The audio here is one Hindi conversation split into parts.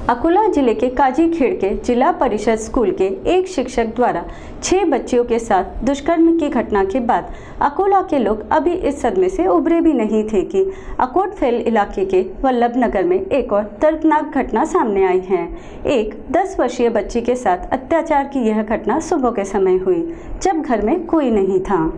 अकोला जिले के काजीखेड़ के जिला परिषद स्कूल के एक शिक्षक द्वारा 6 बच्चियों के साथ दुष्कर्म की घटना के बाद अकोला के लोग अभी इस सदमे से उभरे भी नहीं थे कि अकोटफेल इलाके के वल्लभ नगर में एक और दर्दनाक घटना सामने आई है। एक 10 वर्षीय बच्ची के साथ अत्याचार की यह घटना सुबह के समय हुई, जब घर में कोई नहीं था।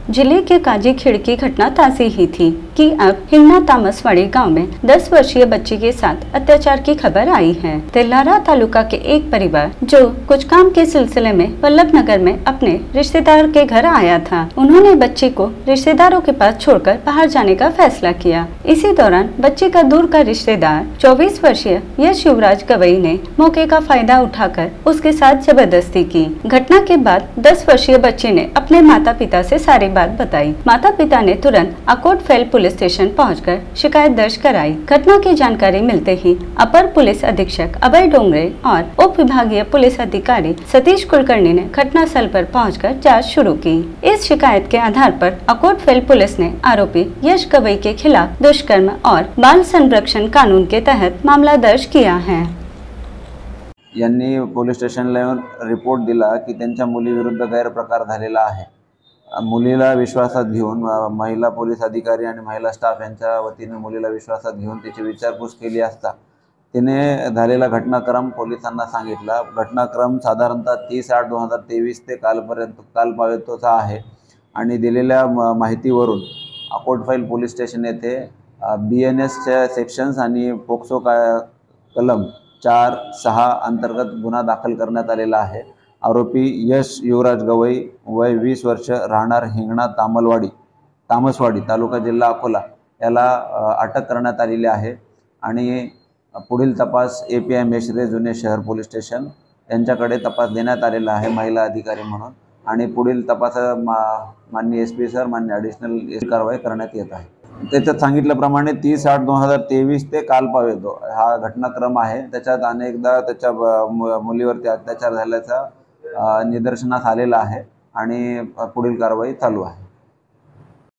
जिले के काजीखेड़ की घटना ताज़ी ही थी कि अब हिंगना तामसवाड़ी गांव में 10 वर्षीय बच्ची के साथ अत्याचार की खबर आई है। तेलारा तालुका के एक परिवार जो कुछ काम के सिलसिले में वल्लभ नगर में अपने रिश्तेदार के घर आया था, उन्होंने बच्ची को रिश्तेदारों के पास छोड़कर बाहर जाने का फैसला किया। इसी दौरान बच्ची का दूर का रिश्तेदार 24 वर्षीय यश युवराज गवई ने मौके का फायदा उठाकर उसके साथ जबरदस्ती की। घटना के बाद 10 वर्षीय बच्ची ने अपने माता पिता से सारी बात बताई। माता पिता ने तुरंत अकोटफेल पुलिस स्टेशन पहुंचकर शिकायत दर्ज कराई। घटना की जानकारी मिलते ही अपर पुलिस अधीक्षक अभय डोंगरे और उप विभागीय पुलिस अधिकारी सतीश कुलकर्णी ने घटनास्थल पर पहुंचकर जांच शुरू की। इस शिकायत के आधार पर अकोटफेल पुलिस ने आरोपी यश गवई के खिलाफ दुष्कर्म और बाल संरक्षण कानून के तहत मामला दर्ज किया है। यांनी पोलीस स्टेशनला येऊन रिपोर्ट दिला की त्यांच्या मुलीविरुद्ध गैरप्रकार झालेला आहे। मुलीला विश्वासात घेऊन महिला पोलीस अधिकारी आणि महिला स्टाफ यांच्या वतीने मुलीला विश्वासात घेऊन तिची विचारपूस केली असता तिने झालेला घटनाक्रम पोलिसांना सांगितला। घटनाक्रम साधारणतः 30/8/2023 ते कालपर्यंतचा आहे आणि दिलेल्या माहितीवरून अकोटफेल पोलीस स्टेशन येथे BNSच्या सेक्शन्स आणि पोक्सो कलम 4-6 अंतर्गत गुन्हा दाखल करण्यात आलेला आहे। आरोपी यश युवराज गवई वय 20 वर्ष राहणार हिंगणा तामसवाडी तालुका जिल्हा अकोला याला अटक करण्यात आलेली आहे आणि पुढील तपास API मेश्रे जुने शहर पोलीस स्टेशन यांच्याकडे तपास देण्यात आलेला आहे महिला अधिकारी म्हणून आणि पुढील तपास माननीय SP सर माननीय ॲडिशनल कारवाई करण्यात येत आहे। त्याच्यात सांगितल्याप्रमाणे 30/8/2023 ते कालपर्यंत हा घटनाक्रम आहे। त्याच्यात अनेकदा त्याच्या मुलीवरती अत्याचार झाल्याचा निदर्शनास आलेला आहे आणि पुढील कारवाई चालू आहे।